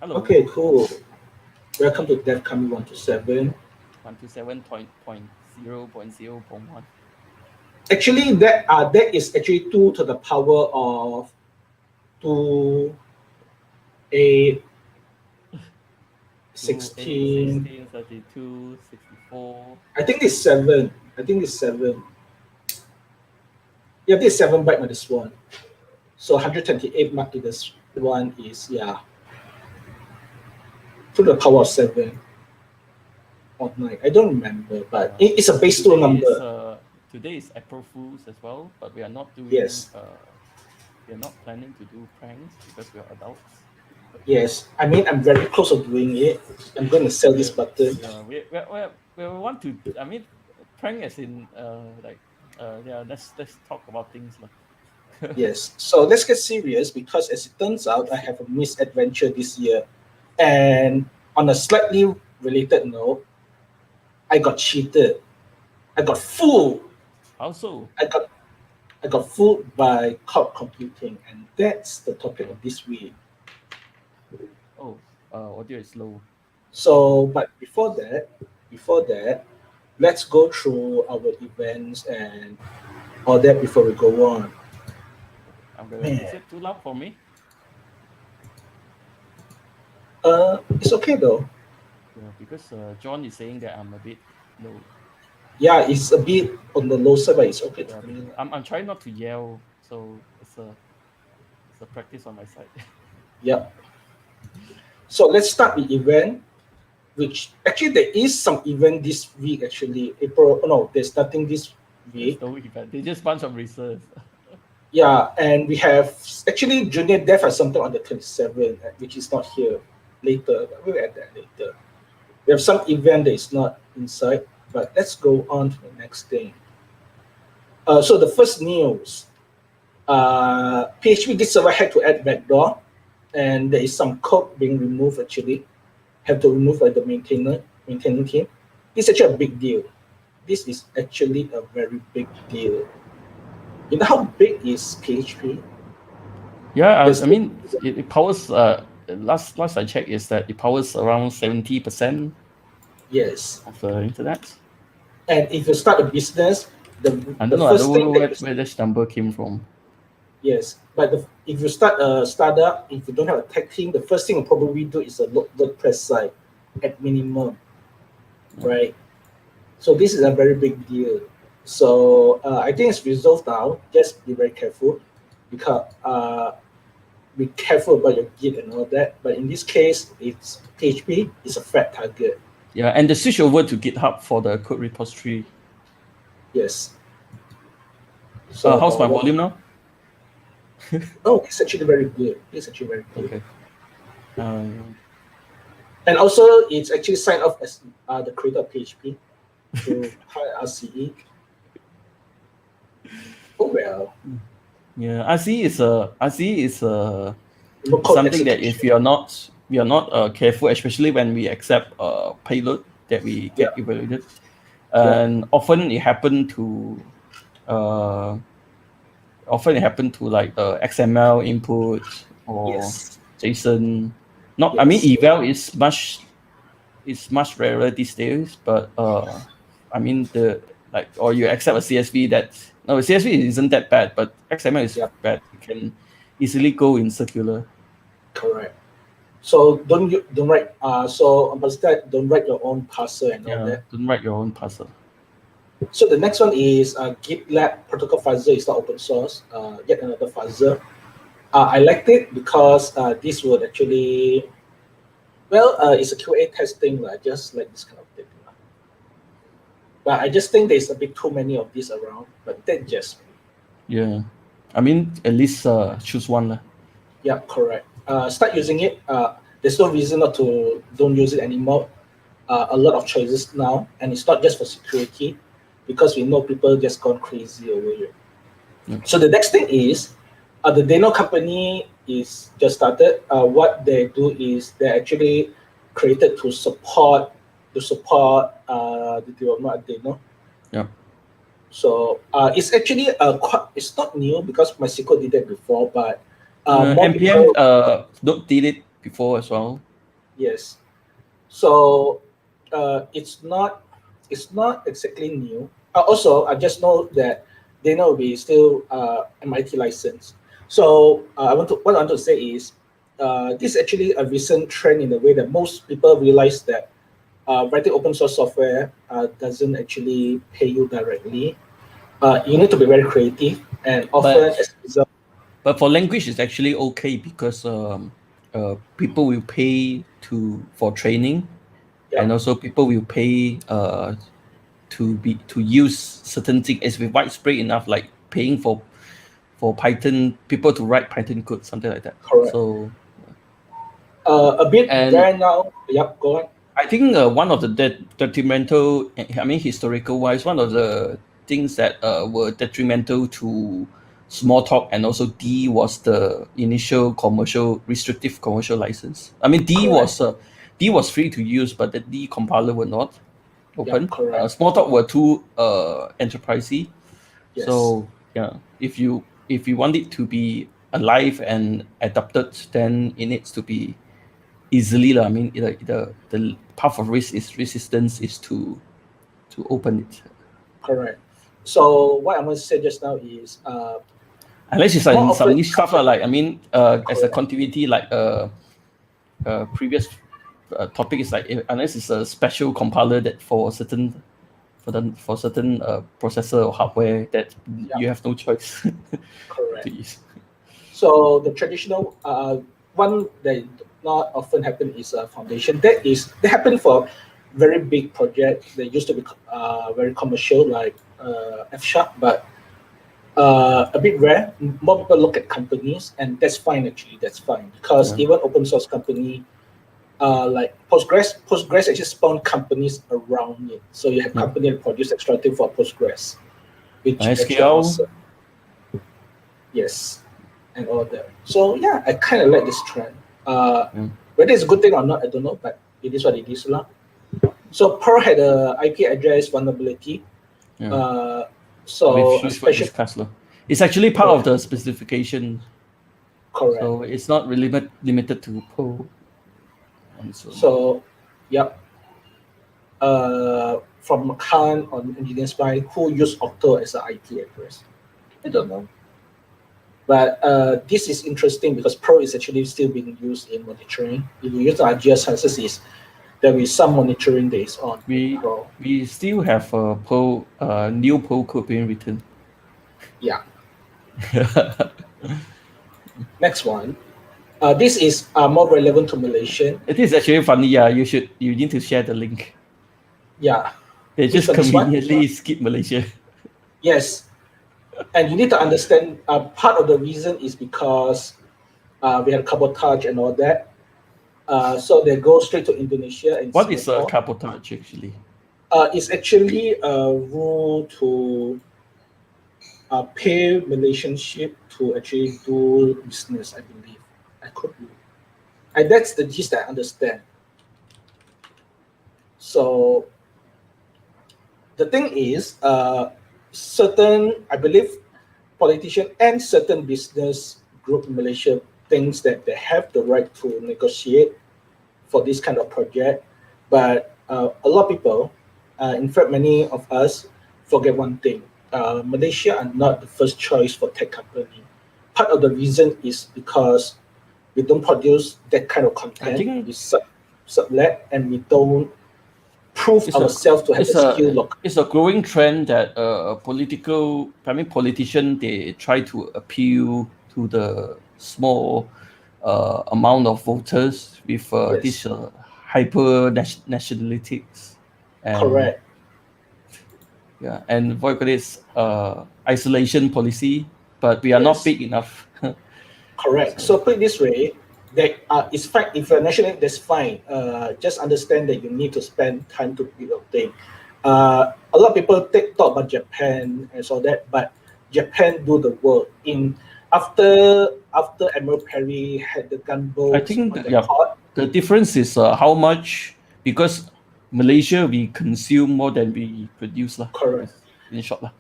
Hello. Okay, cool. Welcome to DevKami 127. 127.0.0.1. Actually, that is actually 2 to the power of 2, 8, 2, 8, 16. 16, 32, 64. I think it's 7. I think it's 7. Yeah, this is 7 byte minus 1. So 128 mark to this one is, yeah, 2 to the power of 7 or 9. I don't remember, but it's a base 2 number. Today is April Fools as well, but we are not doing Yes, we are not planning to do pranks because we are adults. yes. I mean, I'm very close to doing it. I'm going to sell this We button. yeah we want to, I mean, prank as in yeah, let's talk about things lah. Yes. So let's get serious because, as it turns out, I have a misadventure this year. And on a slightly related note, I got cheated. I got fooled. Also, I got I got fooled by cloud computing, and that's the topic of this week. oh, audio is low. So, but before that, let's go through our events and all that before we go on. Is Man, it too loud for me? it's okay though. Yeah, because John is saying that I'm a bit low. Yeah, it's a bit on the low side, but it's okay Yeah, to me. because I'm trying not to yell, so it's a practice on my side. Yeah. So let's start the event, which actually there is some event this week actually. April, oh no, there's nothing this There's week. no event. They just bunch of research. Yeah, and we have actually Junior Dev has something on the 27th, which is not here later. We'll add that later. We have some event that is not inside, but let's go on to the next thing. So the first news, PHP Git server had to add backdoor, and there is some code being removed actually. Have to remove by the maintaining team. This is actually a big deal. This is actually a very big deal. You know how big is PHP? Yeah, There's I mean, it powers. Last I checked is that it powers around 70% yes, of the internet. and if you start a business, the I the don't know. I first don't thing know that you where this number came from. yes, but if you start a startup, if you don't have a tech team, the first thing you probably do is a WordPress site at minimum, Yeah. right? So this is a very big deal. So I think it's resolved now. Just be very careful, because be careful about your Git and all that. But in this case, it's PHP is a fat target. Yeah, and the switch over to GitHub for the code repository. Yes. How's my So volume now? oh, it's actually very good. It's actually very good. Okay. Um, And also, it's actually signed off as the creator of PHP through RCE. Oh well. yeah, RC is Remote code something that if execution. we are not careful, especially when we accept payload that we Yeah. get evaluated, Yeah. and often it happened to uh, like XML input or Yes. JSON. Not, I mean, Yes. eval is much rarer these days, but I mean, or you accept a CSV that, no, CSV isn't that bad, but XML is Yeah. bad. You can easily go in circular. Correct. So don't write. So about that, don't write your own parser and all Yeah, that. don't write your own parser. So the next one is GitLab protocol fuzzer is not open source. Yet another fuzzer. I liked it because this would actually, well, it's a QA testing. I just like this kind of thing. But I just think there's a bit too many of these around. But that's just me. Yeah, I mean, at least choose one lah. Yeah, correct. Start using it. There's no reason not to don't use it anymore. A lot of choices now, and it's not just for security, because we know people just gone crazy over it. Yeah. So the next thing is, the Dano company is just started. What they do is they actually created to support the development of Dano. Yeah. So it's actually it's not new because MySQL did that before, but more NPM people. did it before as well. Yes. So it's not exactly new. Also, I just know that they know we still MIT license. So what I want to say is this is actually a recent trend in the way that most people realize that writing open source software doesn't actually pay you directly. You need to be very creative, and often as a result, But for language, it's actually okay because people will pay for training, yeah, and also people will pay to use certain things. It's widespread enough, like paying for Python people to write Python code, something like that. correct. So A bit and rare now. Yep, go on. I think one of the detrimental, I mean, historical wise, one of the things that were detrimental to Smalltalk and also D was the initial restrictive commercial license. I mean, Correct. D was free to use, but the D compiler were not Yep, open. correct. Smalltalk were too enterprisey. Yes, So yeah, if you want it to be alive and adapted, then it needs to be easily lah. I mean, the path of resistance is to open it. correct. So what I'm going to say just now is Unless it's more like some often niche stuff lah. Like I mean, as a correct. continuity, like previous topic is like unless it's a special compiler that for certain processor or hardware that you have no choice Correct. to use. So the traditional one that not often happen is a foundation. That happen for very big project. They used to be very commercial, like F#, but a bit rare. More people look at companies, and that's fine actually. That's fine because Yeah. even open source company like Postgres actually spawn companies around it. So you have company that produce extractive for Postgres, which actually SQL. awesome. Yes, and all that. So yeah, I kind of like this trend. Whether it's a good thing or not, I don't know, but it is what it is lah. So Perl had a IP address vulnerability. So a special. It's actually part of the specification. Correct. So it's not really limited to Perl. So, yep. From Khan on Engineer Spy, who use Octo as an IP address? I don't know. But this is interesting because Perl is actually still being used in monitoring. If you use RGS chances, there will be some monitoring days on. We still have Perl, new Perl code being written. Yeah. Next one. This is more relevant to Malaysian. It is actually funny. Yeah, you need to share the link. Yeah. They just conveniently skip Malaysia. Yes. And you need to understand part of the reason is because we have cabotage and all that. So they go straight to Indonesia. And what is a cabotage actually? It's actually a rule to pay Malaysian ship to actually do business, I believe. I could be. And that's the gist I understand. So the thing is, certain, I believe, politician and certain business group in Malaysia thinks that they have the right to negotiate for this kind of project. But a lot of people, in fact, many of us forget one thing. Malaysia are not the first choice for tech company. Part of the reason is because we don't produce that kind of content. We sublet and we don't prove ourselves to have a skill lock. It's a growing trend that politician, they try to appeal to the small amount of voters with this hyper nationalistics. Correct. Yeah, and what is isolation policy, but we are not big enough. Correct. So put it this way, that it's fine if you're national, that's fine. Just understand that you need to spend time to build a thing. A lot of people talk about Japan and so that, but Japan do the work. After Admiral Perry had the gunboats. I think the difference is how much, because Malaysia we consume more than we produce lah. Correct. In short lah.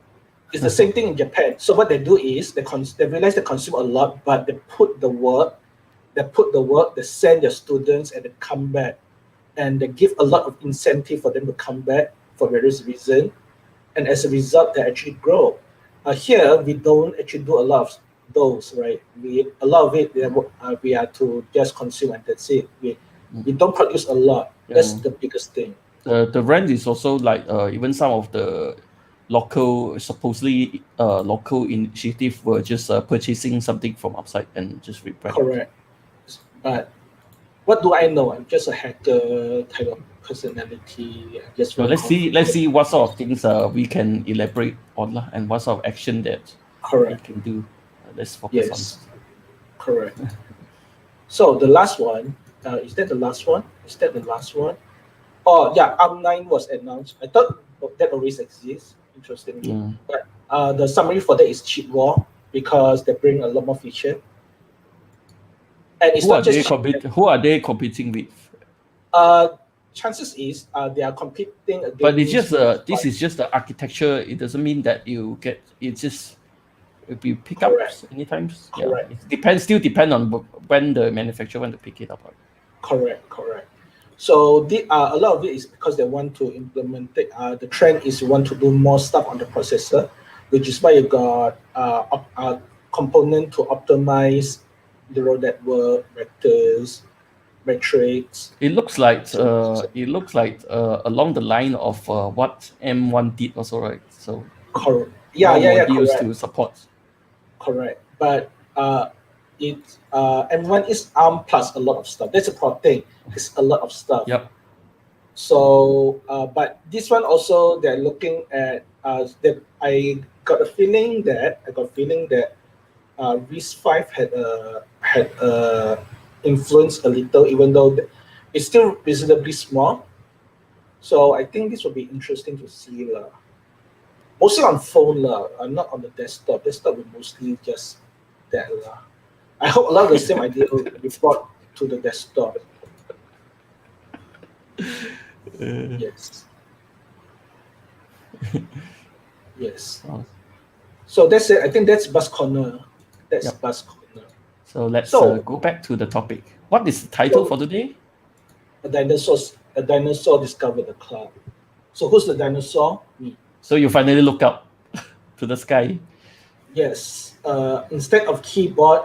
It's the same thing in Japan. So what they do is they realize they consume a lot, but they put the work they put the work, they send their students, and they come back, and they give a lot of incentive for them to come back for various reasons, and as a result, they actually grow. Here, we don't actually do a lot of those, right? A lot of it we are to just consume and that's it. We don't produce a lot. That's the biggest thing. The rent is also like even some of the supposedly local initiative were just purchasing something from outside and just rebrand. Correct. But what do I know? I'm just a hacker type of personality. So let's see what sort of things we can elaborate on and what sort of action that we can do. Let's focus on. Correct. So the last one, is that the last one? Is that the last one? Oh yeah, ARM9 was announced. I thought that always exists, interestingly. But the summary for that is cheap war because they bring a lot more feature. And it's who are they competing with? Chances is they are competing against. But it's just this is just the architecture. It doesn't mean that you get if you pick up anytime. Correct. It still depend on when the manufacturer want to pick it up. Correct. So a lot of it is because they want to implement it. The trend is you want to do more stuff on the processor, which is why you got a component to optimize neural network, vectors, metrics. It looks like along the line of what M1 did also, right? So correct. To support. Correct, but M1 is ARM plus a lot of stuff. That's a problem thing. It's a lot of stuff. Yep. So, but this one also they're looking at. I got a feeling that RISC-V had influenced a little, even though it's still reasonably small. So I think this will be interesting to see lah. Mostly on phone lah, not on the desktop. Desktop will mostly just that lah. I hope a lot of the same idea will be brought to the desktop. Yes. Yes. Oh. So that's it. I think that's Buzz Corner. Buzz Corner. So let's go back to the topic. What is the title for today? A dinosaur discovered the cloud. So who's the dinosaur? Me. So you finally look up to the sky. Yes. Instead of keyboard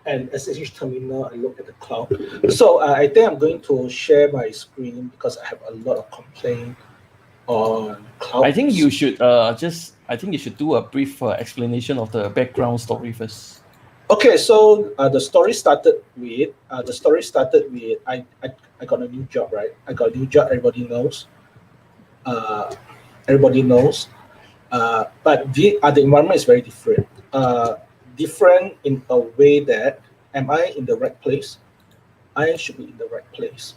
and SSH terminal, I look at the cloud. So I think I'm going to share my screen because I have a lot of complaints on cloud. I think you should do a brief explanation of the background story first. Okay, so the story started with I got a new job, right? I got a new job. Everybody knows. But the environment is very different. Different in a way that, am I in the right place? I should be in the right place.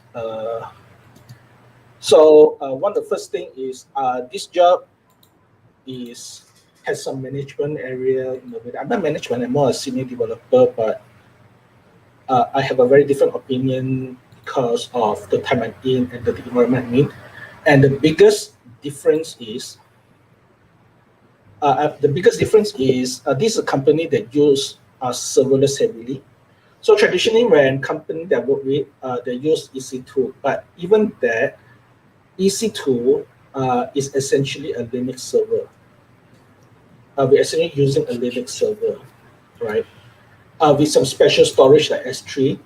So one of the first thing is this job has some management area in a way. I'm not management, I'm more a senior developer, but I have a very different opinion because of the time I'm in and the environment I'm in. And the biggest difference is this is a company that use serverless heavily. So traditionally, when company that work with, they use EC2, but even that, EC2 is essentially a Linux server. We're essentially using a Linux server, right? With some special storage like S3.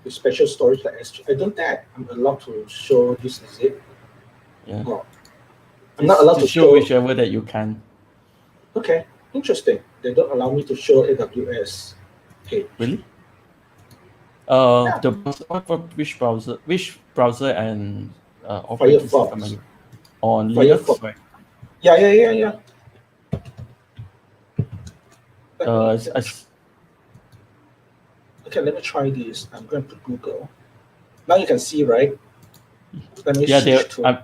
I don't think I'm allowed to show this, is it? Yeah. Oh. I'm not allowed to show whichever that you can. Okay, interesting. They don't allow me to show AWS page. Really? Which browser and operating system are you on? Linux, right? Yeah. Okay, let me try this. I'm going to Google. Now you can see, right? Let me switch to.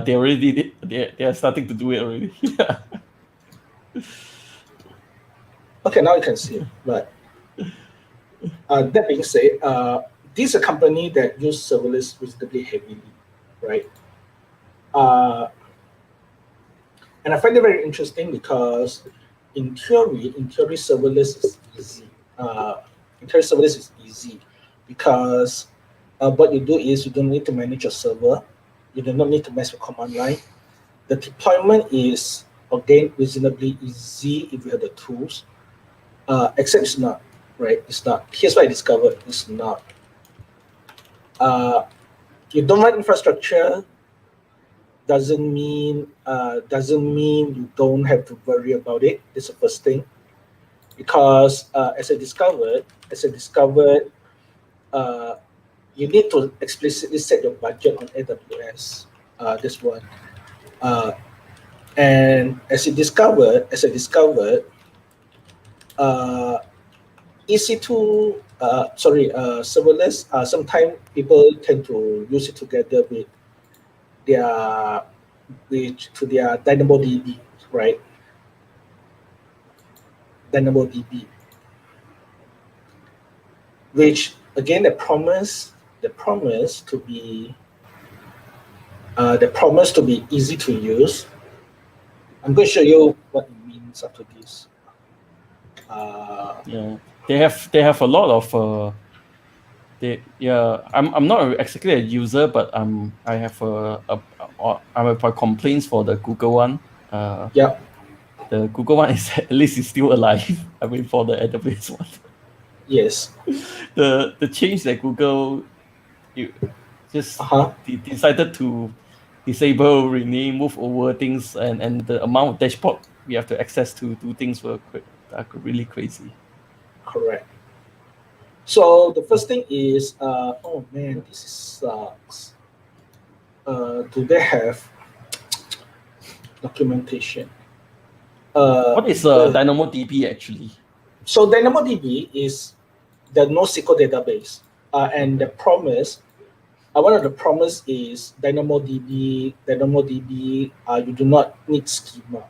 They already did. They are starting to do it already. Okay, now you can see. But that being said, this is a company that use serverless reasonably heavily, right? And I find it very interesting because in theory, serverless is easy. Internet serverless is easy because what you do is you don't need to manage your server. You do not need to mess with command line. The deployment is, again, reasonably easy if you have the tools, except it's not, right? It's not. Here's what I discovered. It's not. You don't write infrastructure doesn't mean you don't have to worry about it. That's the first thing. Because as I discovered, you need to explicitly set your budget on AWS. This one, and as I discovered, EC2, serverless. Sometimes people tend to use it together with their DynamoDB, right? DynamoDB, which again the promise to be easy to use. I'm going to show you what it means after this. They have a lot of I'm not exactly a user, but I have a complaints for the Google one. The Google one is at least is still alive. I mean, for the AWS one. Yes. The change that Google decided to disable, rename, move over things, and the amount of dashboard we have to access to do things are really crazy. Correct. So the first thing is, oh man, this sucks. Do they have documentation? What is DynamoDB actually? So DynamoDB is the NoSQL database, and the promise, one of the promise is DynamoDB. You do not need schema,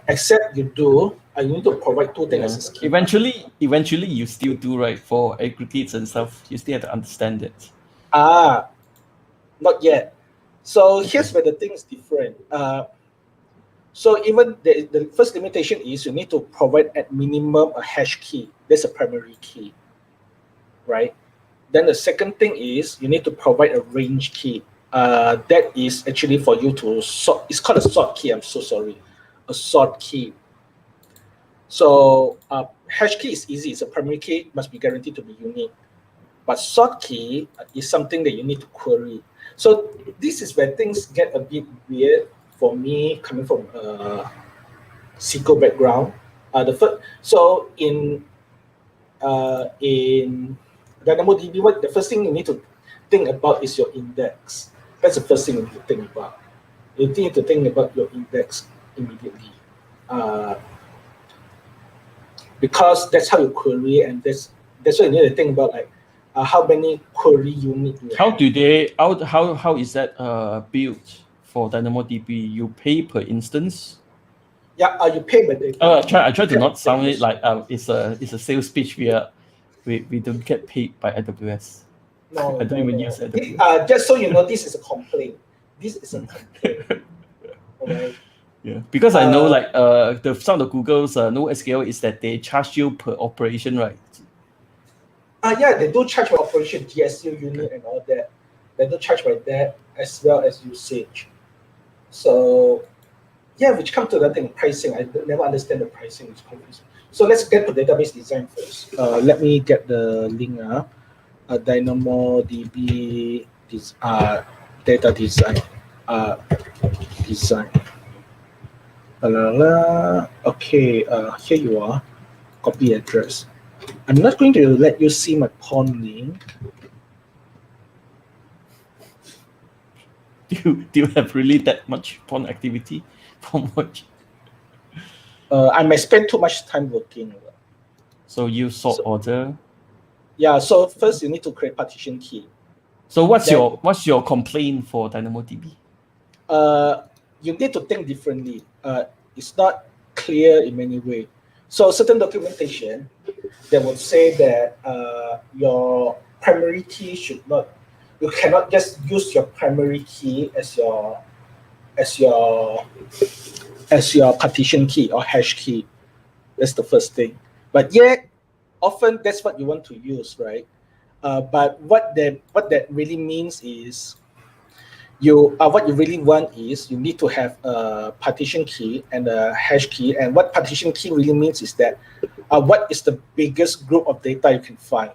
except you do. You need to provide two things as a schema. Eventually, you still do, right? For aggregates and stuff, you still have to understand it. Not yet. So here's where the thing is different. So even the first limitation is you need to provide at minimum a hash key. That's a primary key, right? Then the second thing is you need to provide a range key. That is actually for you to sort. It's called a sort key. I'm so sorry, a sort key. So hash key is easy. It's a primary key, must be guaranteed to be unique. But sort key is something that you need to query. So this is where things get a bit weird for me, coming from a SQL background. So in DynamoDB, the first thing you need to think about is your index. That's the first thing you need to think about. You need to think about your index immediately. Because that's how you query, and that's what you need to think about, like how many query units you have. How is that built for DynamoDB? You pay per instance? Yeah, you pay per data. I try to not sound it like it's a sales pitch. We don't get paid by AWS. No, I don't even use AWS. Just so you know, this is a complaint. Okay. Yeah, because I know some of the Google's NoSQL is that they charge you per operation, right? Yeah, they do charge by operation, DSU unit and all that. They do charge by that as well as usage. So yeah, which comes to that thing, pricing. I never understand the pricing. It's confusing. So let's get to database design first. Let me get the link. DynamoDB data design. Design. Okay, here you are. Copy address. I'm not going to let you see my pawn link. Do you have really that much pawn activity? How much? I might spend too much time working. So you sort order? Yeah, so first you need to create partition key. So what's your complaint for DynamoDB? You need to think differently. It's not clear in many ways. So certain documentation that would say that your primary key you cannot just use your primary key as your partition key or hash key. That's the first thing. But yet, often that's what you want to use, right? But what that really means is what you really want is you need to have a partition key and a hash key. And what partition key really means is that what is the biggest group of data you can find.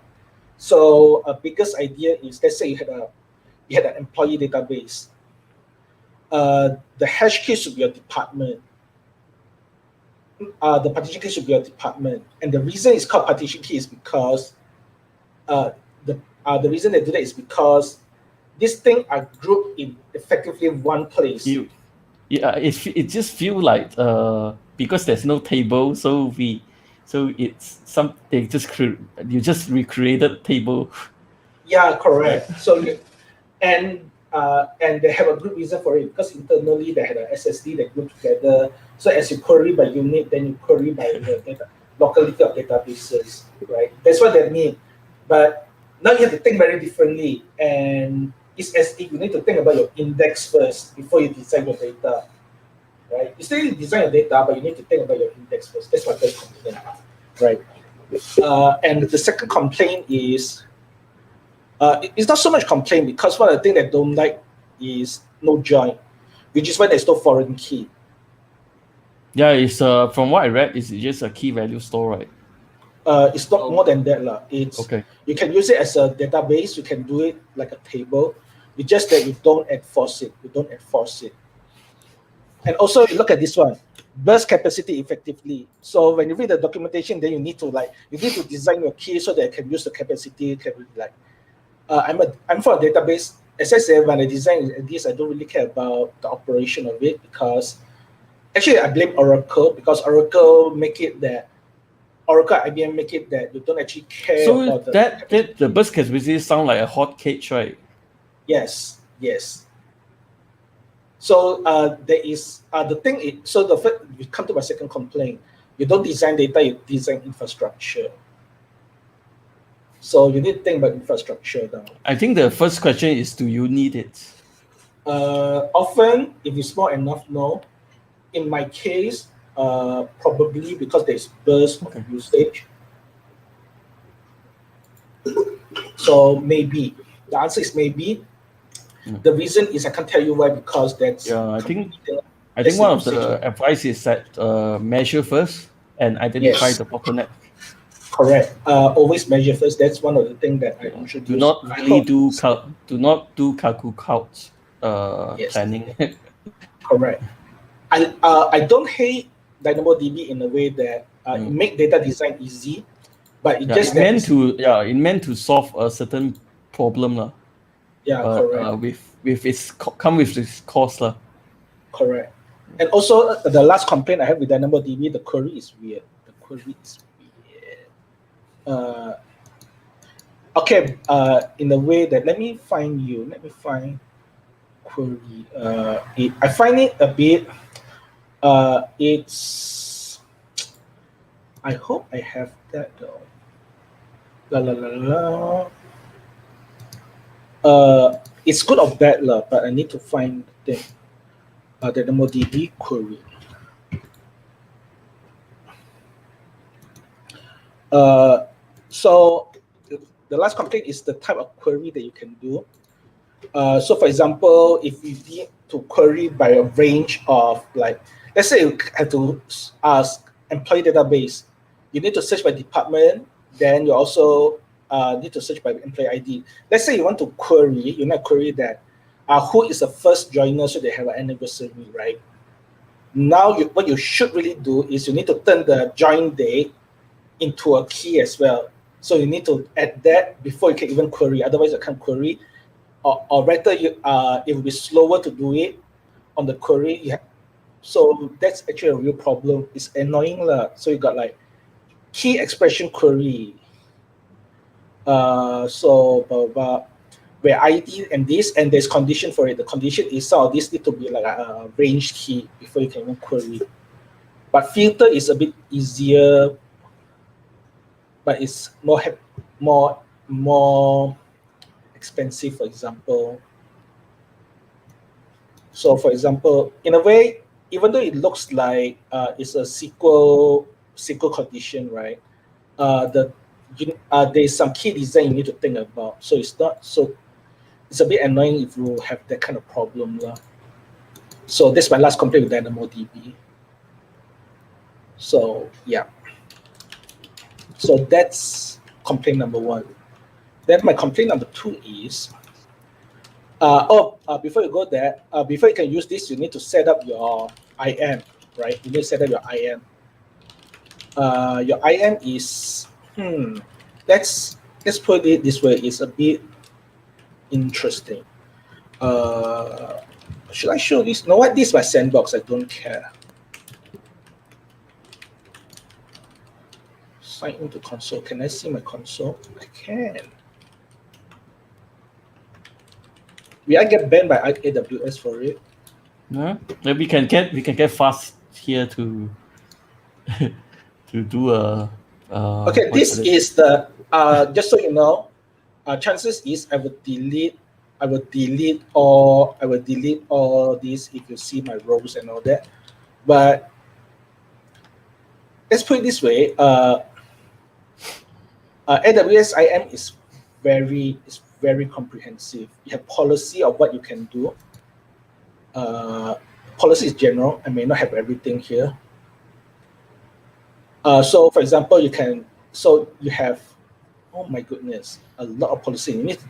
So a biggest idea is, let's say you had an employee database. The hash key should be your department. The partition key should be your department. And the reason it's called partition key is because the reason they do that is because these things are grouped in effectively one place. It just feel like because there's no table, so it's you just recreated table. Yeah, correct. So and they have a good reason for it, because internally they had an SSD that group together. So as you query by unit, then you query by the locality of databases, right? That's what that means. But now you have to think very differently, and it's as if you need to think about your index first before you design your data, right? You still design your data, but you need to think about your index first. That's my first complaint, right? And the second complaint is, it's not so much complaint, because one of the things that don't like is no join, which is why there's no foreign key. Yeah, it's from what I read, it's just a key value store, right? It's not more than that. It's okay. You can use it as a database. You can do it like a table. It's just that you don't enforce it. And also, you look at this one, burst capacity effectively. So when you read the documentation, then you need to design your key so that you can use the capacity. I'm for a database. As I said, when I design this, I don't really care about the operation of it, because actually I blame Oracle, because Oracle IBM make it that you don't actually care about the burst capacity sound like a hot cake, right? Yes. So there is the thing. We come to my second complaint. You don't design data, you design infrastructure. So you need to think about infrastructure now. I think the first question is, do you need it? Often, if it's small enough, no. In my case, probably because there's burst of usage. So maybe. The answer is maybe. The reason is I can't tell you why, because that's... Yeah, I think one of the advice is that measure first and identify the bottleneck. Correct. Always measure first. That's one of the things that I introduced. Do not do Kaku couch planning. Correct. I don't hate DynamoDB in a way that it make data design easy, but it meant to solve a certain problem, correct. With its come with its cost, Correct. And also the last complaint I have with DynamoDB, the query is weird. In a way that let me find query. I find it a bit. It's. I hope I have that though. It's good or bad, but I need to find the thing. The DynamoDB query. So the last complaint is the type of query that you can do. So for example, if you need to query by a range of, like, let's say you have to ask employee database, you need to search by department, then you also need to search by employee ID. Let's say you want to query, you might query that who is the first joiner, so they have an anniversary, right? Now what you should really do is you need to turn the join date into a key as well. So you need to add that before you can even query. Otherwise, you can't query. Or rather, it will be slower to do it on the query. So that's actually a real problem. It's annoying. So you got like key expression query. Where ID and this, and there's condition for it. The condition is some of this need to be like a range key before you can even query. But filter is a bit easier, but it's more expensive, for example. So for example, in a way, even though it looks like it's a SQL condition, right? The there's some key design you need to think about. So it's not so. It's a bit annoying if you have that kind of problem, lah. So that's my last complaint with DynamoDB. So yeah. So that's complaint number one. Then my complaint number two is, before you go there, before you can use this, you need to set up your IAM, right? You need to set up your IAM. Your IAM is, let's put it this way, it's a bit interesting. Should I show this? No, what? This is my sandbox, I don't care. Sign into console. Can I see my console? I can. Will I get banned by AWS for it? No, maybe we can get fast here to to do a. Okay, this is the just so you know, chances is I will delete all this if you see my rows and all that. But let's put it this way: AWS IAM is very comprehensive. You have policy of what you can do. Policy is general. I may not have everything here. So, for example, you have, oh my goodness, a lot of policy. You need to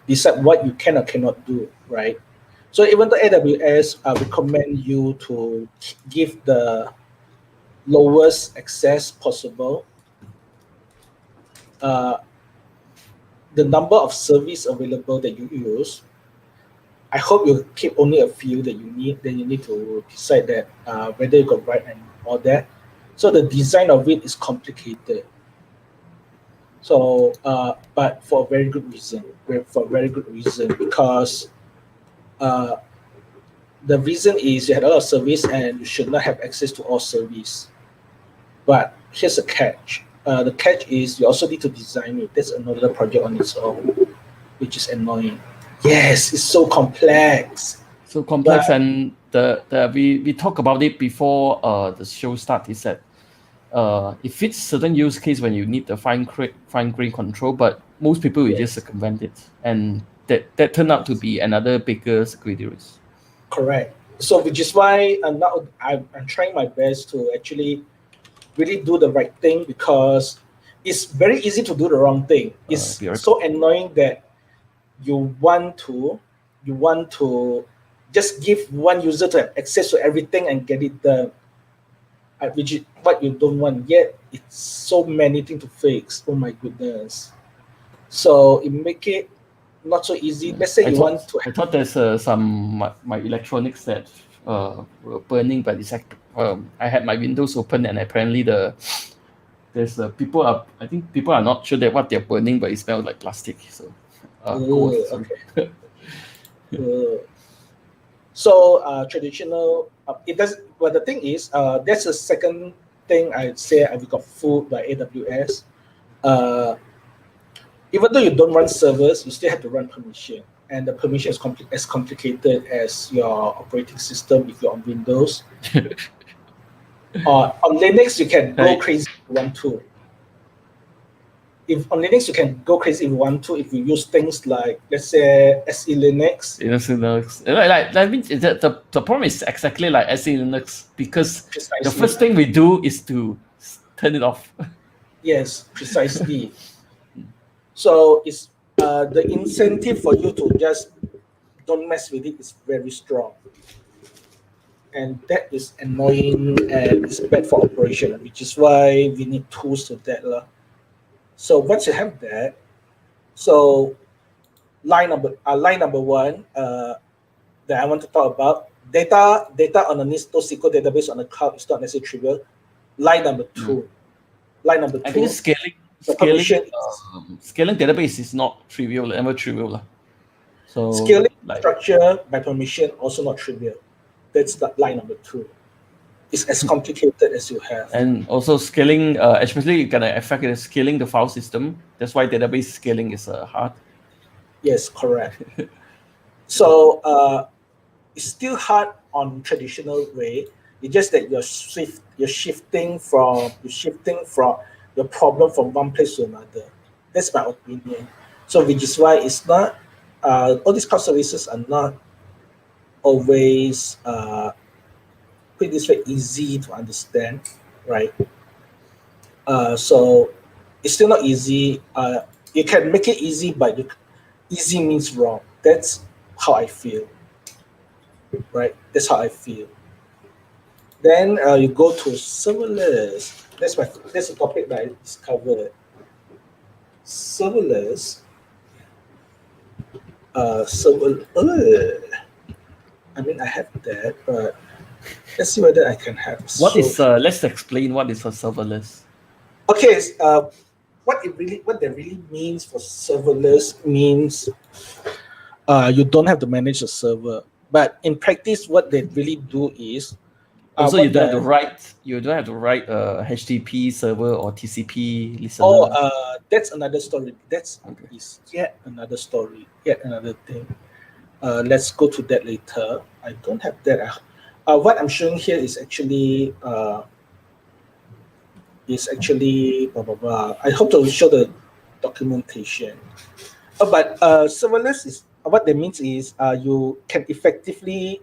decide what you can or cannot do, right? So even though AWS recommend you to give the lowest access possible, the number of service available that you use, I hope you keep only a few that you need. Then you need to decide that whether you got right and all that. So the design of it is complicated. So, but for a very good reason. Because the reason is you had a lot of service and you should not have access to all service. But here's a catch. The catch is you also need to design it. That's another project on its own, which is annoying. Yes, it's so complex. So complex, and we talked about it before the show start. Is that it fits certain use case when you need the fine grain control, but most people will just circumvent it, and that turned out to be another bigger security risk. Correct. So which is why I'm trying my best to actually really do the right thing, because it's very easy to do the wrong thing. It's so annoying that you want to just give one user to have access to everything and get it done, which is what you don't want. Yet it's so many things to fix. Oh my goodness! So it make it not so easy. Let's say I thought there's some my electronics that were burning by this. I had my windows open, and apparently people are not sure that what they're burning, but it smells like plastic. So. Okay. So traditional. It does. But the thing is, that's the second thing I'd say we got fooled by AWS. Even though you don't run servers, you still have to run permission, and the permission is as complicated as your operating system if you're on Windows. On Linux, you can go crazy if you want to. If on Linux, you can go crazy if you want to. If you use things like, let's say, SE Linux. I mean, the problem is exactly like SE Linux, because the first thing we do is to turn it off. Yes, precisely. So it's the incentive for you to just don't mess with it is very strong. And that is annoying and it's bad for operation, which is why we need tools to that. So once you have that, so line number one that I want to talk about, data on a NoSQL database on the cloud is not necessarily trivial. Line number two. I think scaling database is not trivial, never trivial. So scaling structure by permission also not trivial. That's the line number two. It's as complicated as you have. And also scaling, especially you can affect it, scaling the file system. That's why database scaling is hard. Yes, correct. So it's still hard on traditional way. It's just that you're shifting from your problem from one place to another. That's my opinion. So which is why it's not all these cloud services are not always put it this way easy to understand, right? So it's still not easy. You can make it easy, but easy means wrong. That's how I feel, right? That's how I feel. Then you go to serverless. That's a topic that I discovered. Serverless. I mean, I have that, but let's see whether I can have. Let's explain what is a serverless. Okay, what that really means for serverless means you don't have to manage a server. But in practice, what they really do is also you don't have to write a HTTP server or TCP listener. Oh, that's another story. Is yet another story, yet another thing. Let's go to that later. I don't have that. What I'm showing here is actually blah blah blah. I hope to show the documentation. But serverless is what that means is you can effectively,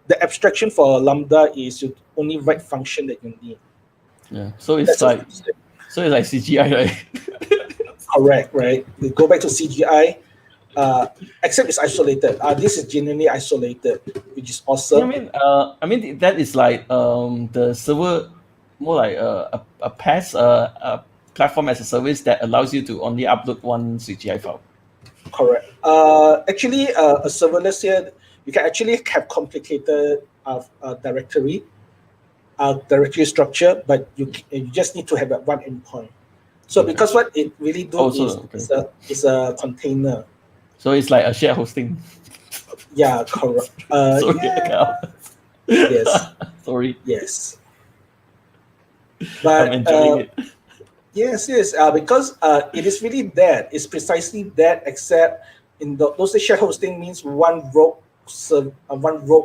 the abstraction for Lambda is you only write function that you need. Yeah. So it's like CGI, right? Correct, right? We go back to CGI. Except it's isolated. This is genuinely isolated, which is awesome. I mean that is like the server, more like a PaaS, a platform as a service that allows you to only upload one CGI file. Correct. Actually, a serverless here, you can actually have complicated directory structure, but you just need to have one endpoint. So because what it really does is a container. So it's like a shared hosting. Yeah, correct. Sorry, yeah. Yes. Sorry. Yes. But I'm enjoying it. Yes. Because it is really that. It's precisely that, except in those shared hosting means one rogue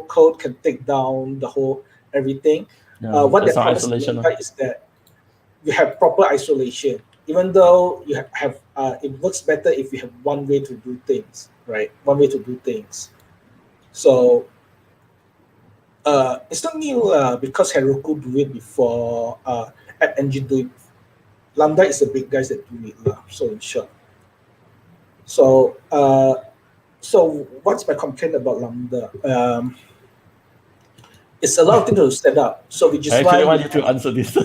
code can take down the whole everything. What the isolation is that you have proper isolation. Even though you have it works better if you have one way to do things, right? One way to do things. So it's not new because Heroku do it before. App Engine do it. Lambda is the big guys that do it. So in short. So what's my complaint about Lambda? It's a lot of things to set up. So which is I why I want you to answer this.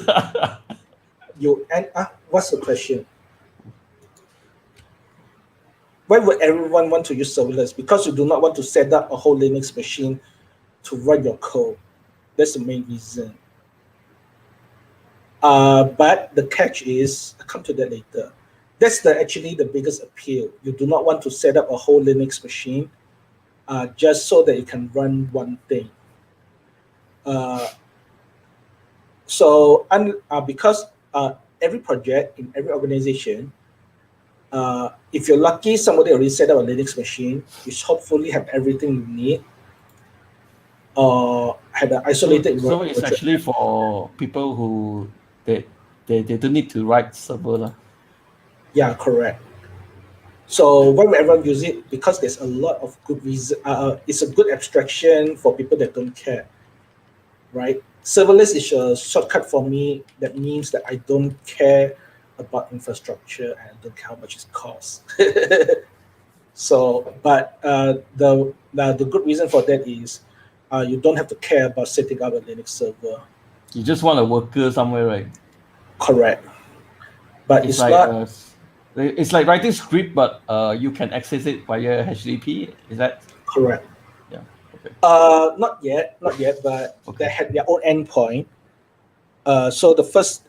What's the question? Why would everyone want to use serverless? Because you do not want to set up a whole Linux machine to run your code. That's the main reason. But the catch is, I'll come to that later. That's actually the biggest appeal. You do not want to set up a whole Linux machine just so that you can run one thing. Because every project in every organization, if you're lucky, somebody already set up a Linux machine, which hopefully have everything you need, or had an isolated. So it's actually for people who they don't need to write server. Yeah, correct. So why would everyone use it? Because there's a lot of good reason. It's a good abstraction for people that don't care, right? Serverless is a shortcut for me. That means that I don't care about infrastructure and I don't care how much it costs. So, but the good reason for that is you don't have to care about setting up a Linux server. You just want a worker somewhere, right? Correct. But it's not. It's like writing script, but you can access it via HTTP. Is that correct? Yeah. Okay. Not yet, but they had their own endpoint. So the first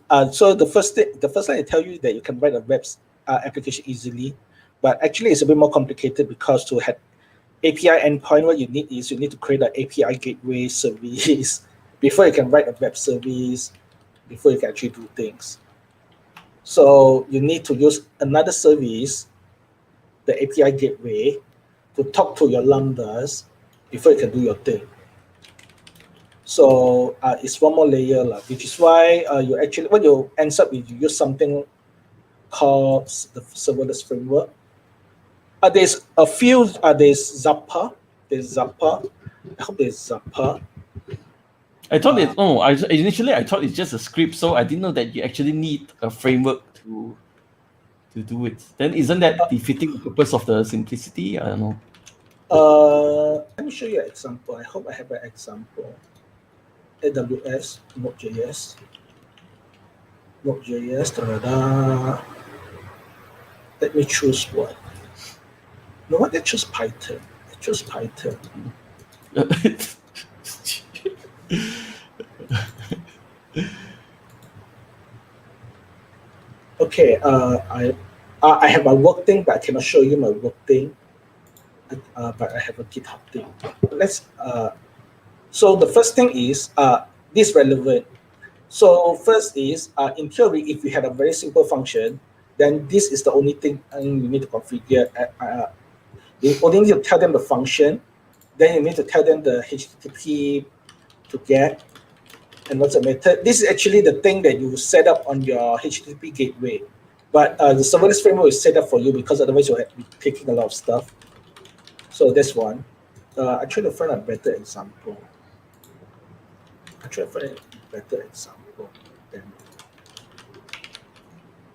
thing I tell you that you can write a web application easily, but actually it's a bit more complicated because to have API endpoint, what you need to create an API gateway service before you can write a web service, before you can actually do things. So you need to use another service, the API gateway, to talk to your lambdas before you can do your thing. So it's one more layer, which is why you actually, when you ends up, you use something called the serverless framework. There's a few, there's Zappa, I hope there's Zappa. I thought initially I thought it's just a script, so I didn't know that you actually need a framework to do it. Then isn't that defeating the purpose of the simplicity? I don't know. Let me show you an example. I hope I have an example. AWS, Node.js, da-da-da. Let me choose one. No, what? Let's choose Python. Okay, I have a work thing, but I cannot show you my work thing. But I have a GitHub thing. So the first thing is this relevant. So first is in theory, if you had a very simple function, then this is the only thing you need to configure. You only need to tell them the function, then you need to tell them the HTTP to get, and what's the method. This is actually the thing that you set up on your HTTP gateway. But the serverless framework is set up for you because otherwise you'll be taking a lot of stuff. So that's one. I try to find a better example.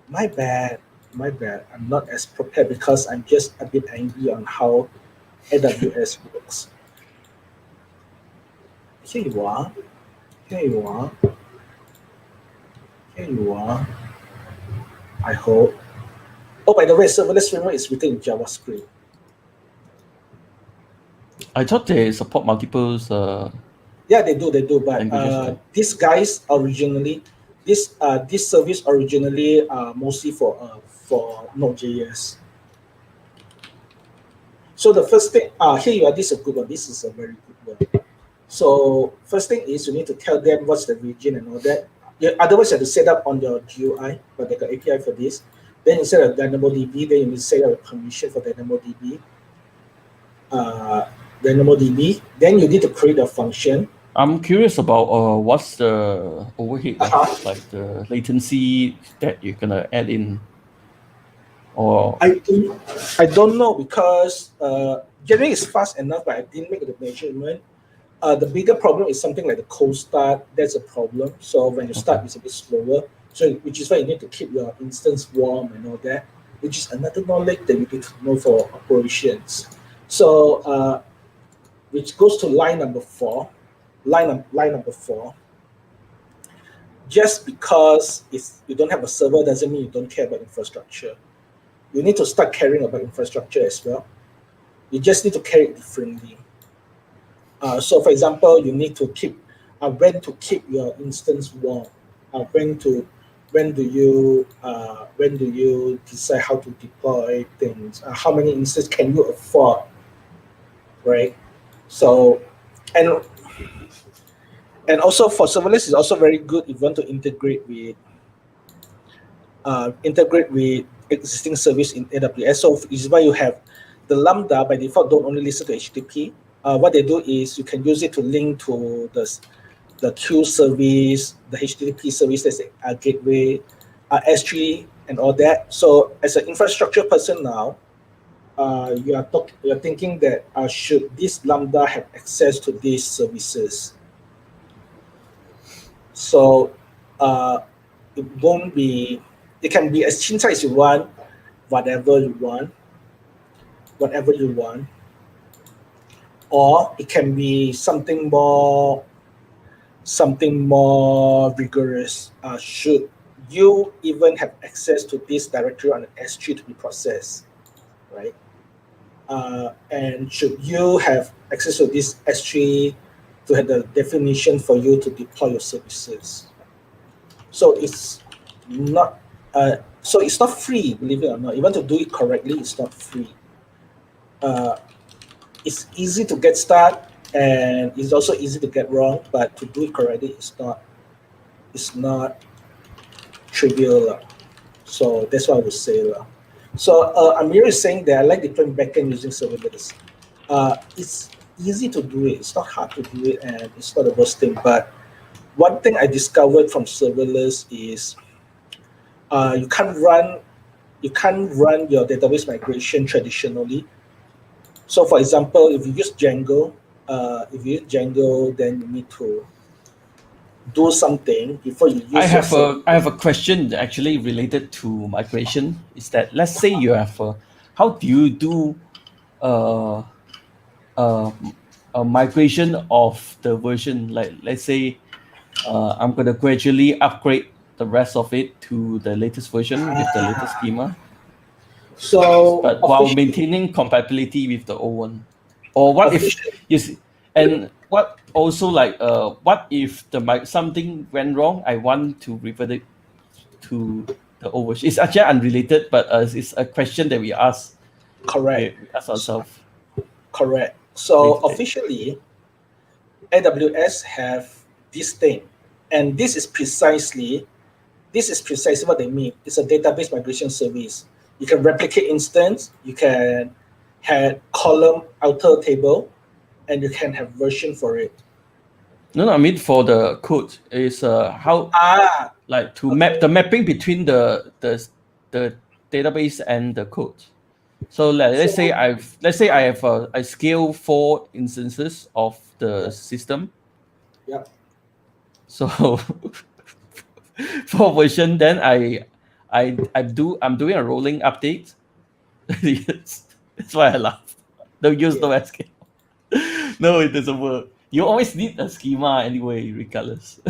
My bad. I'm not as prepared because I'm just a bit angry on how AWS works. Here you are. I hope. Oh, by the way, serverless framework is written in JavaScript. I thought they support multiple. Yeah, they do. But these guys originally, this service originally mostly for Node.js. So the first thing, here you are. This is a good one. This is a very good one. So first thing is you need to tell them what's the region and all that. Otherwise, you have to set up on your GUI, but they got API for this. Then instead of DynamoDB, then you need to set up a permission for DynamoDB. Then you need to create a function. I'm curious about what's the overhead, like the latency that you're gonna add in. Or I don't know because generally it's fast enough, but I didn't make the measurement. The bigger problem is something like the cold start. That's a problem. So when you start, it's a bit slower. So which is why you need to keep your instance warm and all that, which is another knowledge that you need to know for operations. So which goes to line number 4. Line number 4. Just because you don't have a server doesn't mean you don't care about infrastructure. You need to start caring about infrastructure as well. You just need to carry it differently. So, for example, you need to keep when to keep your instance warm. When do you decide how to deploy things? How many instances can you afford? Right. So, and also for serverless is also very good if you want to integrate with existing service in AWS. So this is why you have the Lambda by default don't only listen to HTTP. What they do is you can use it to link to the queue service, the HTTP service, that's a gateway, S3 and all that. So as an infrastructure person now, you're thinking that should this Lambda have access to these services? So it won't be. It can be as chin as you want, whatever you want, or it can be something more rigorous. Should you even have access to this directory on an S3 to be processed, right? And should you have access to this S3 to have the definition for you to deploy your services? So it's not free, believe it or not. You want to do it correctly, it's not free. It's easy to get started and it's also easy to get wrong, but to do it correctly, it's not trivial. So that's what I would say. So Amir is saying that I like deploying backend using serverless. It's easy to do it. It's not hard to do it, and it's not the worst thing. But one thing I discovered from serverless is you can't run your database migration traditionally. So, for example, if you use Django, then you need to do something before you use. I have a question actually related to migration. Is that, let's say you have how do you do uh, a migration of the version? Like, let's say I'm gonna gradually upgrade the rest of it to the latest version with the latest schema, So, but while maintaining compatibility with the old one. Or what if you see, and what also like what if something went wrong? I want to revert it to the old version. It's actually unrelated, but it's a question that we ask. Correct. We ask ourselves. Correct. So Day-to-day. officially, AWS have this thing, and this is precisely what they mean. It's a database migration service. You can replicate instance, you can have column alter table, and you can have version for it. No, I mean for the code is how like to map the mapping between the database and the code. So let's say I have I scale 4 instances of the system. Yeah. So for version, then I'm doing a rolling update. Yes. That's why I laugh. Don't use no SQL. No, it doesn't work. You always need a schema anyway, regardless.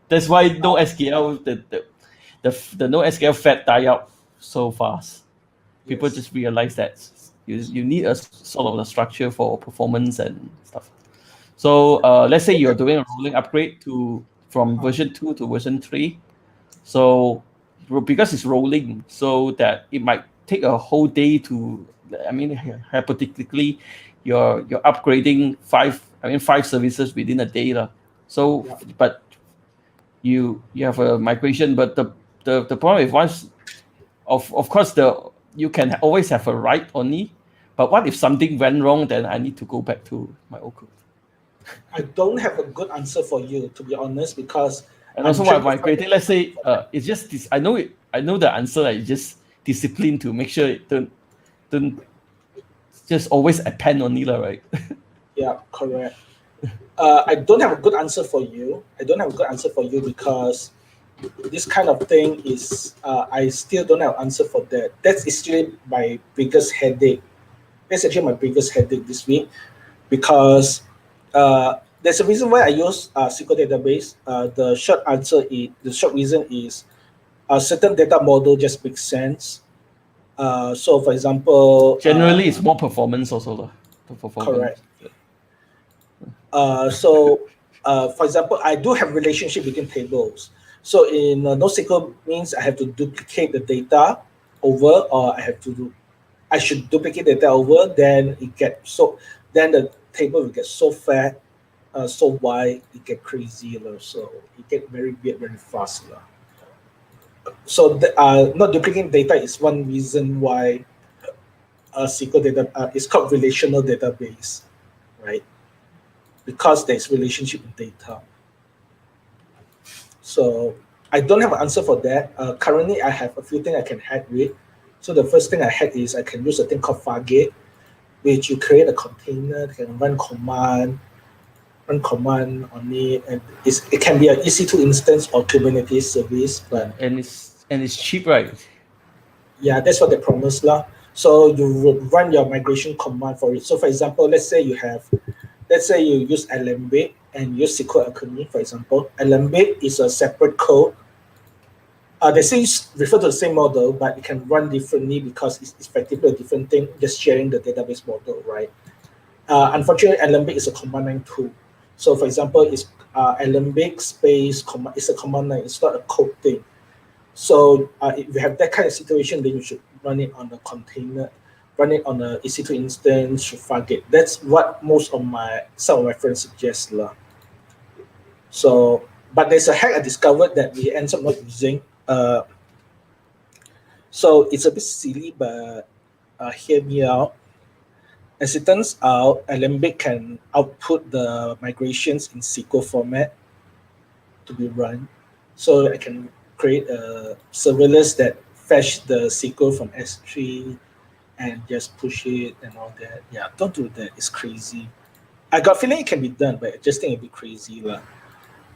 That's why no SQL the no SQL fed die out so fast. People Yes. just realize that you need a sort of a structure for performance and stuff. So let's say you're doing a rolling upgrade from version 2 to version 3. So because it's rolling, so that it might take a whole day to, I mean, hypothetically, you're upgrading 5 services within a day. So Yeah. but you have a migration, but the problem is once of course you can always have a write only, but what if something went wrong, then I need to go back to my old code. I don't have a good answer for you, to be honest, because And also while migrating, let's say it's just this, I know the answer, like just discipline to make sure it don't just always append only, right? Yeah, correct. I don't have a good answer for you. Because this kind of thing is I still don't have an answer for that. That's actually my biggest headache. That's actually my biggest headache this week, because there's a reason why I use SQL database. The short reason is a certain data model just makes sense. So, for example, Generally, it's more performance also, the performance. correct. For example, I do have relationship between tables. So in NoSQL means I have to duplicate the data over, or I should duplicate data over. Then then the table will get so fat, so wide, it get crazy, so it get very weird very fast. So not duplicating data is one reason why SQL data is called relational database, right? Because there's relationship with data. So I don't have an answer for that. Currently, I have a few things I can hack with. So the first thing I hack is I can use a thing called Fargate, which you create a container, can run command on it, and it can be an EC2 instance or Kubernetes service. But and it's cheap, right? yeah, that's what they promised lah. So you would run your migration command for it. So for example, let's say you use Alembic and use SQL Alchemy, for example. Alembic is a separate code. They say refer to the same model, but it can run differently because it's effectively a different thing, just sharing the database model, right? Unfortunately, Alembic is a command line tool. So for example, it's Alembic space command. It's a command line. It's not a code thing. So if you have that kind of situation, then you should run it on a container, run it on a EC2 instance, should Fargate. That's what some of my friends suggest lah. So, but there's a hack I discovered that we end up not using. So it's a bit silly, but hear me out. As it turns out, Alembic can output the migrations in SQL format to be run. So I can create a serverless that fetch the SQL from S3 and just push it and all that. Yeah, don't do that. It's crazy. I got feeling it can be done, but I just think it'd be crazy.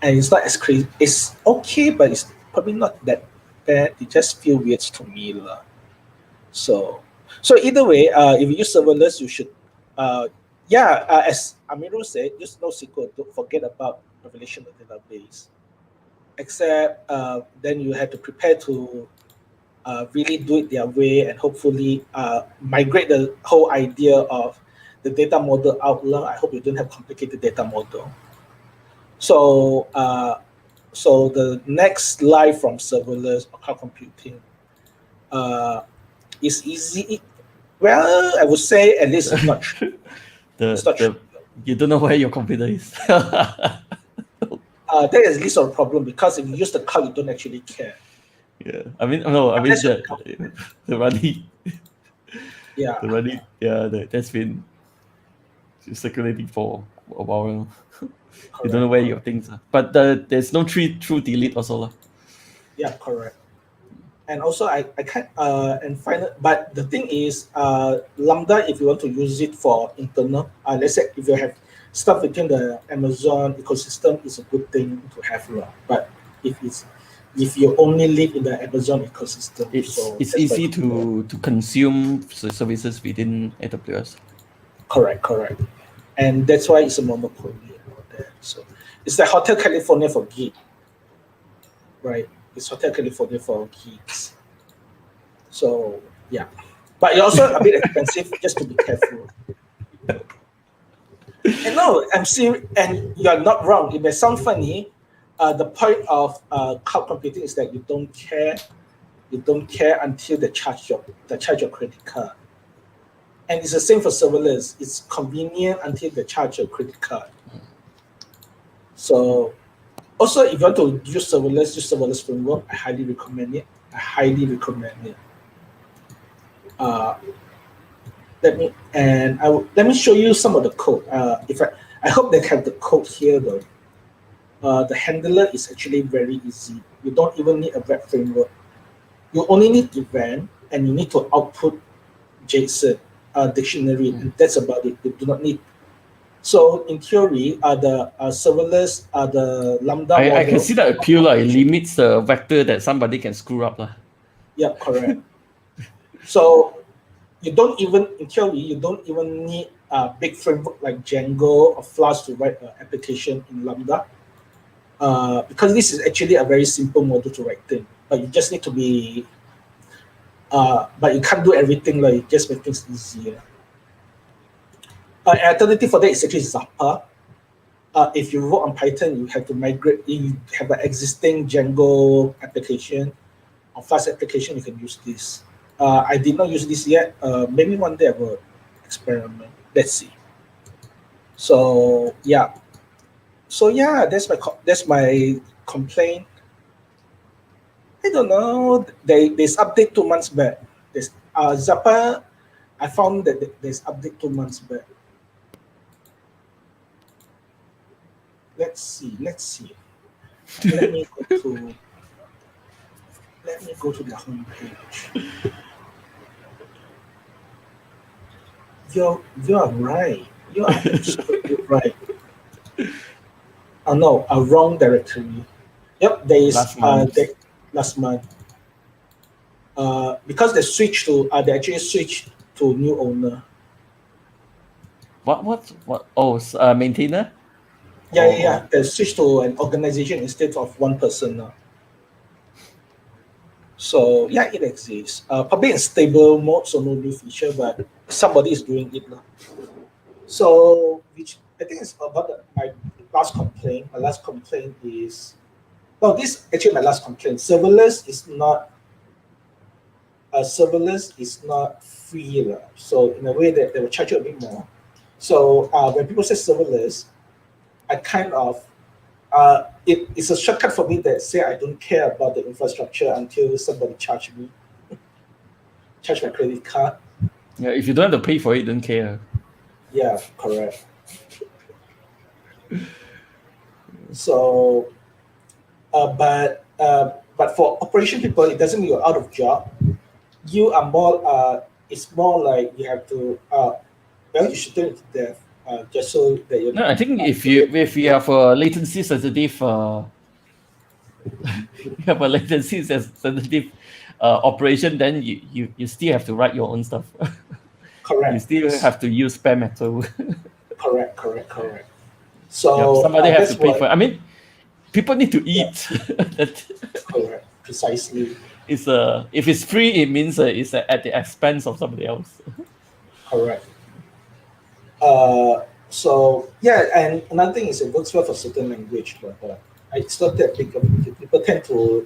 And it's not as crazy. It's okay, but it's probably not that bad. It just feels weird to me. So either way, if you use serverless, you should, as Amiru said, use NoSQL. Don't forget about the relational database. Except then you have to prepare to really do it their way and hopefully migrate the whole idea of the data model out. I hope you don't have complicated data model. So the next live from serverless or cloud computing is easy. Well, I would say at least it's not true. You don't know where your computer is. That is at least a problem because if you use the cloud, you don't actually care. Yeah, the running. Yeah. The running. Yeah, that's been circulating for a while. You don't know where your things are, but there's no true delete also. Yeah, correct. And also I can't and final, but the thing is Lambda, if you want to use it for internal, let's say if you have stuff within the Amazon ecosystem, is a good thing to have. But if you only live in the Amazon ecosystem, it's easy to consume services within AWS. Correct. And that's why it's a monopoly. So it's like Hotel California for geek, right? It's Hotel California for geeks. So yeah, but it's also a bit expensive. Just to be careful. And no, I'm serious, and you're not wrong. It may sound funny. The point of cloud computing is that you don't care. You don't care until they charge your credit card. And it's the same for serverless. It's convenient until they charge your credit card. So also, if you want to use serverless framework, I highly recommend it. Let me show you some of the code. I hope they have the code here though. The handler is actually very easy. You don't even need a web framework. You only need event and you need to output JSON dictionary, and that's about it. You do not need. So in theory, the serverless, the Lambda model. I can see the appeal. It limits the vector that somebody can screw up. Yeah, correct. So in theory, you don't even need a big framework like Django or Flask to write an application in Lambda. Because this is actually a very simple model to write things. But you just need to be, but you can't do everything, like you just make things easier. An alternative for that is actually Zappa. If you work on Python, you have to migrate. You have an existing Django application or Flask application, you can use this. I did not use this yet. Maybe one day I will experiment. Let's see. So yeah. That's my complaint. I don't know. There's update 2 months back. There's Zappa. I found that there's update 2 months back. Let's see. Let me go to the home page. You're right. You are absolutely right. No, a wrong directory. Yep, there is last month. Because they actually switched to new owner. What? Oh, maintainer. Yeah. They switched to an organization instead of one person now. So yeah, it exists. Probably in stable mode, so no new feature, but somebody is doing it now. So, which I think is about my last complaint. My last complaint is, this is actually my last complaint. Serverless is not free. So in a way that they will charge you a bit more. So when people say serverless, I kind of, it's a shortcut for me that say I don't care about the infrastructure until somebody charge my credit card. Yeah, if you don't have to pay for it, don't care. Yeah, correct. So, but for operation people, it doesn't mean you're out of job. You are more. It's more like you have to. Well, you should turn it to death, just so that you. No, I think if you have a latency sensitive you have a latency sensitive operation, then you still have to write your own stuff. You Correct. still have to use bare metal. Correct. Yeah, So somebody has to that's pay for what. it. I mean, people need to Yeah, eat. That correct. Precisely. is if it's free, it means it's at the expense of somebody else. Correct. So yeah, and another thing is it works well for certain language, but it's not that big of a deal. People tend to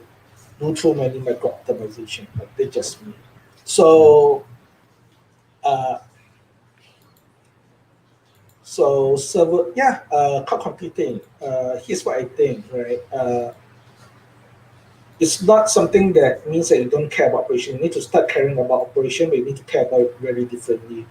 do too many micro optimization, but they just me. Yeah. So uh, server, yeah, cloud computing. Here's what I think, right? It's not something that means that you don't care about operation. You need to start caring about operation, but you need to care about it very differently.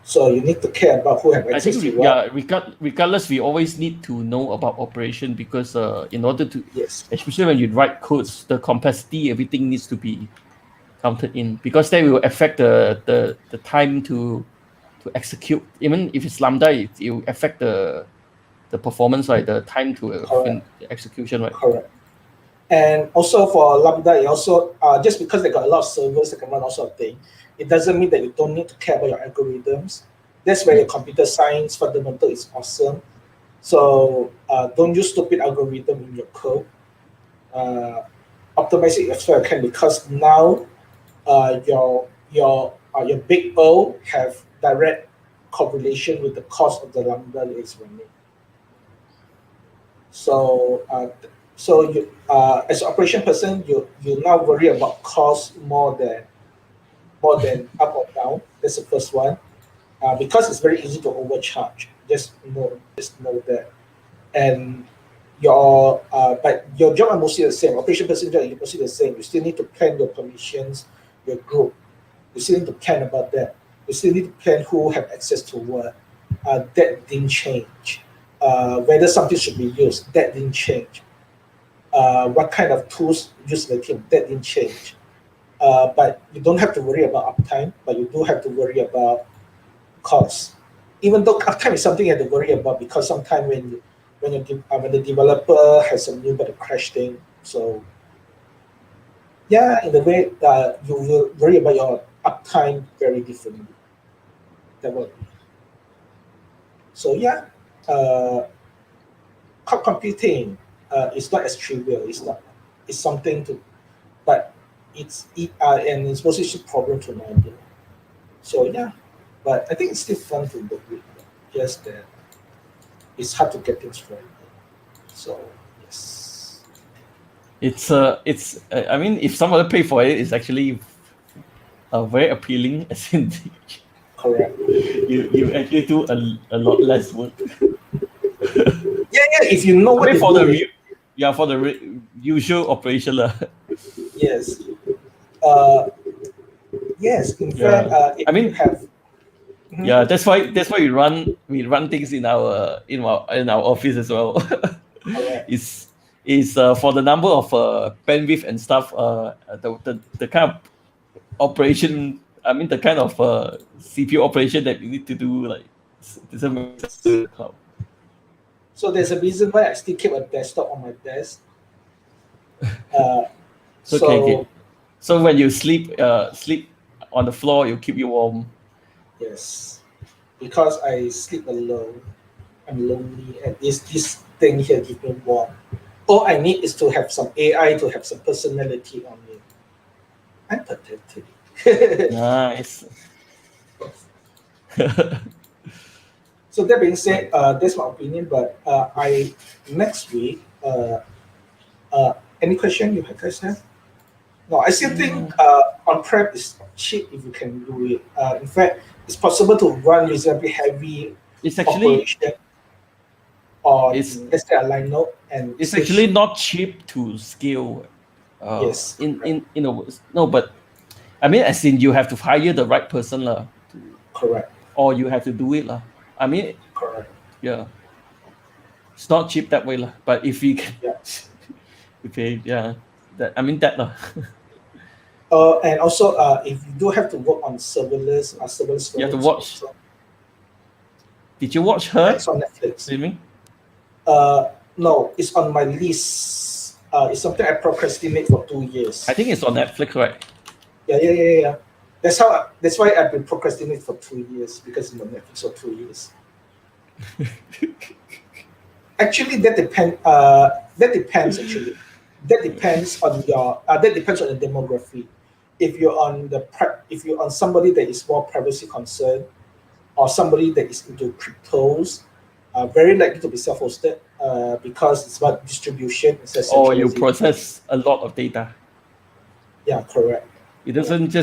So you need to care about who have I access think to what. regardless, we always need to know about operation because in order to, Yes, especially when you write codes, the complexity, everything needs to be counted in because that will affect the time to execute. Even if it's lambda, it will affect the performance, right? The time to correct, the execution, right? correct. And also for Lambda, it also just because they got a lot of servers that can run all sort of thing, it doesn't mean that you don't need to care about your algorithms. That's where your computer science fundamental is awesome. So don't use stupid algorithm in your code. Uh, Optimize it as well as you can because now your big O have direct correlation with the cost of the lambda that is running. So you as an operation person, you now worry about cost more than up or down. That's the first one. Because it's very easy to overcharge. Just know that. And but your job are mostly the same. Operation person job is mostly the same. You still need to plan your permissions, your group. You still need to plan about that. You still need to plan who have access to what. That didn't change. Whether something should be used, that didn't change. What kind of tools used in the team, that didn't change. But you don't have to worry about uptime, but you do have to worry about cost. Even though uptime is something you have to worry about because sometimes when the developer has some new but a crash thing, so yeah, in a way you will worry about your uptime very differently. That will so yeah, uh, cloud computing is not as trivial. It's not. It's something to, but and it's mostly just problem to handle. So yeah, but I think it's still fun to work with. Just that it's hard to get things right. So yes, I mean, if somebody pay for it, it's actually very appealing. As in, correct. you actually do a lot less work. Yeah. If you know I what mean, you're for the doing, usual operation, lah. yes. Uh, yes. In fact, Yeah. if I you mean, have, mhm, yeah, that's why we run things in our office as well. correct. is for the number of bandwidth and stuff. The kind of operation. I mean, the kind of CPU operation that you need to do, like, doesn't make sense to the cloud. So there's a reason why I still keep a desktop on my desk. Uh, So okay, so okay. So when you sleep on the floor, you keep you warm. yes, because I sleep alone, I'm lonely, and this thing here gives me warm. All I need is to have some AI to have some personality on me. I'm pathetic. Nice. So that being said, that's my opinion. But I next week, any question you guys have? No, I still think on-prem is cheap if you can do it. In fact, it's possible to run reasonably heavy It's actually operation on, it's let's say, a line node and it's still actually cheap. not cheap to scale. Yes, correct, In a no, but I mean, as in you have to hire the right person lah, correct. or you have to do it lah. I mean, Correct. yeah, it's not cheap that way lah. But if we can, Yeah. we pay, yeah, that I mean that lah. And also, if you do have to work on serverless You have to storage, watch. Did you watch her? it's on Netflix. Streaming? No, it's on my list. It's something I procrastinate for 2 years. I think it's on Netflix, right? Yeah. That's why I've been procrastinating for 2 years, because it's on Netflix for 2 years. Actually, that depends. That depends. Actually, that depends on your. That depends on the demography. If you're on somebody that is more privacy concerned, or somebody that is into cryptos, very likely to be self-hosted, because it's about distribution. It's Or you centralization. process a lot of data. Yeah, correct. It doesn't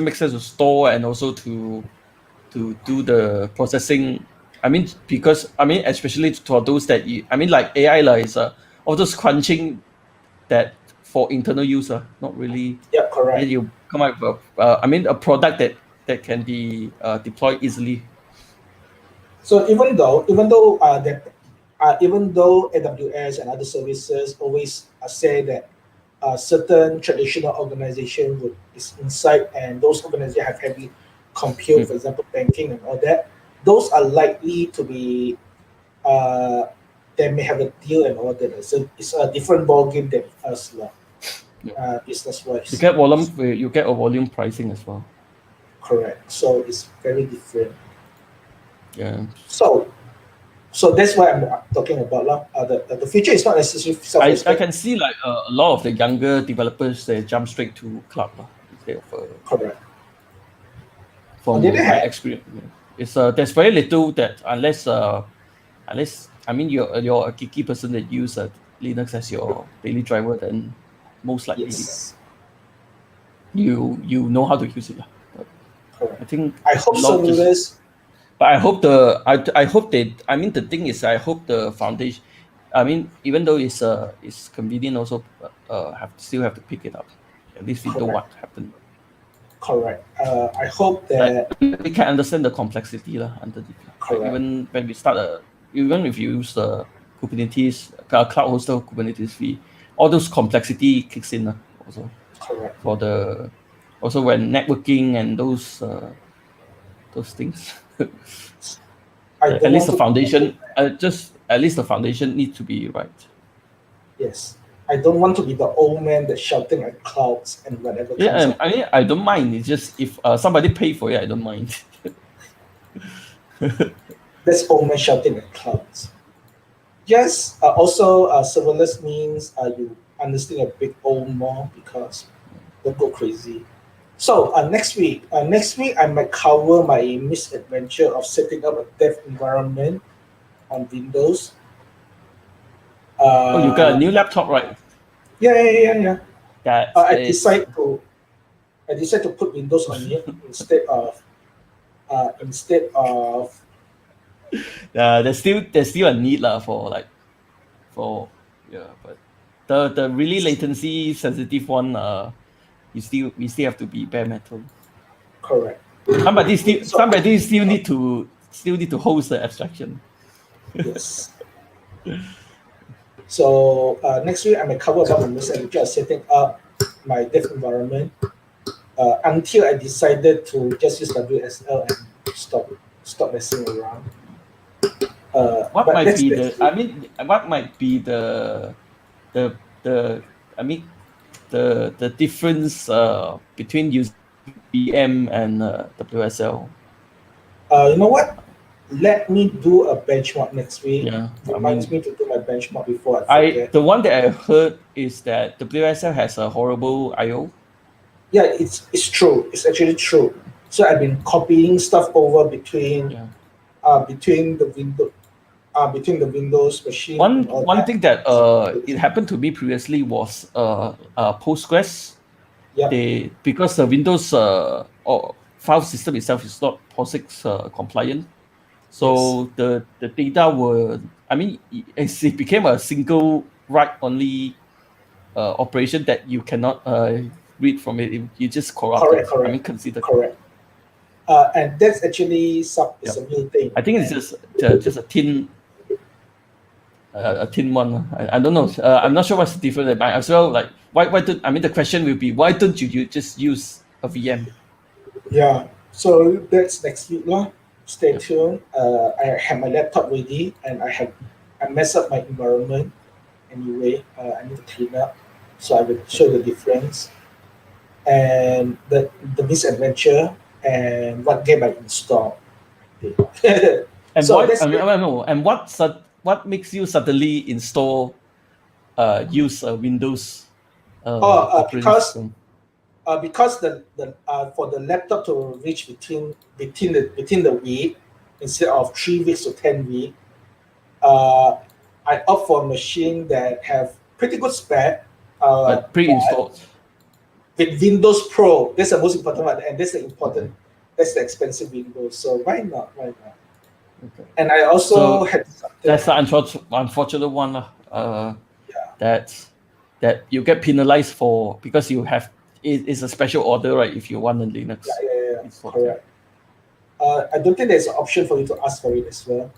make sense to store and also to do the processing. I mean, because especially for those that like AI is all those crunching that for internal use, not really. Yeah, correct. Then you come up with a product that can be deployed easily. So even though AWS and other services always say that certain traditional organization is inside, and those organizations have heavy compute, for example, banking and all that, those are likely to be they may have a deal and all that. So it's a different ballgame than us, business wise. You get a volume pricing as well. Correct. So it's very different. Yeah. So that's why I'm talking about the future is not necessarily I can see like a lot of the younger developers, they jump straight to cloud instead of correct. from my experience. It's there's very little that unless you're a geeky person that use Linux as your daily driver, then most likely you know how to use it. But I think I hope serverless. But I hope the thing is, I hope the foundation, even though it's convenient, also still have to pick it up. At least we know what happened. Correct. I hope that we can understand the complexity underneath. Even when we start even if you use the Kubernetes, cloud hosted Kubernetes, all those complexity kicks in also. Correct. Also when networking and those things. At least the foundation, the foundation needs to be right. Yes, I don't want to be the old man that's shouting at clouds and whatever. Yeah, I don't mind. It's just if somebody pay for it, I don't mind. That's old man shouting at clouds. Yes. Also, serverless means you understand a bit old more, because don't go crazy. So next week I might cover my misadventure of setting up a dev environment on Windows. You got a new laptop, right? Yeah. I decide to put Windows on it instead of. There's still a need but the really latency sensitive one, we still have to be bare metal. Correct. Somebody still need to host the abstraction. Yes. So next week I may cover about the misadventure of setting up my dev environment until I decided to just use WSL and stop messing around. What might be the difference between using VM and WSL? You know what? Let me do a benchmark next week. Yeah, reminds me to do my benchmark before I forget. The one that I heard is that WSL has a horrible I/O. Yeah, it's true. It's actually true. So I've been copying stuff over between the Windows machine. One thing that it happened to me previously was Postgres. Yeah. Because the Windows file system itself is not POSIX compliant, so the data it became a single write only operation that you cannot read from it. You just corrupt it. Correct. Consider correct. And that's actually is a new thing. I think it's just a thin one. I don't know. I'm not sure what's the difference. But as well, like why don't I mean the question will be why don't you just use a VM? Yeah. So that's next week, lah. Stay tuned. I have my laptop ready, and I messed up my environment. Anyway, I need to clean up, so I will show the difference and the misadventure and what game I install. And So why? that's I mean, I don't know. And what makes you suddenly install use Windows operating because system? because the for the laptop to reach between the week instead of 3 weeks to 10 weeks, I opt for a machine that have pretty good spec. But pre-installed. With Windows Pro, that's the most important one, and that's the important. That's the expensive Windows. So why not? Why not? Okay. And I also So had that's the unfortunate one. Yeah. That you get penalized for because you have it's a special order, right? If you want a Linux. Yeah. installed. Correct. I don't think there's an option for you to ask for it as well.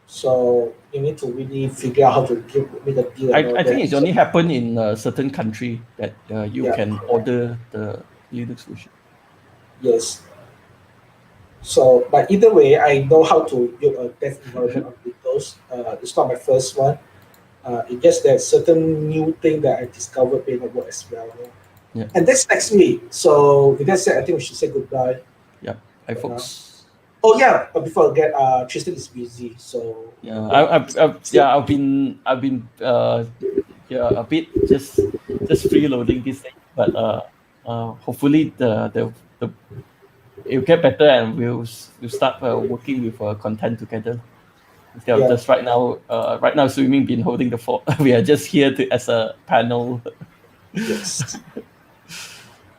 So you need to really figure out how to make a deal. I think it's only happened in a certain country that you Yeah, can order the Linux version. Yes. So, but either way, I know how to build a dev environment on Windows. It's not my first one. It's just that certain new thing that I discovered may not work as well. Yeah. And that's next week. So with that said, I think we should say goodbye. Yeah, bye, folks. Oh yeah, but before I forget, Tristan is busy, so Yeah, I've been a bit just freeloading this thing, but hopefully the it'll get better and we'll start working with content together instead of just right now Swimming been holding the fort. We are just here as a panel. Yes.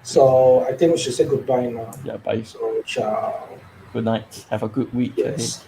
So I think we should say goodbye now. Yeah, bye. So ciao. Good night. Have a good week. Yes. Ahead.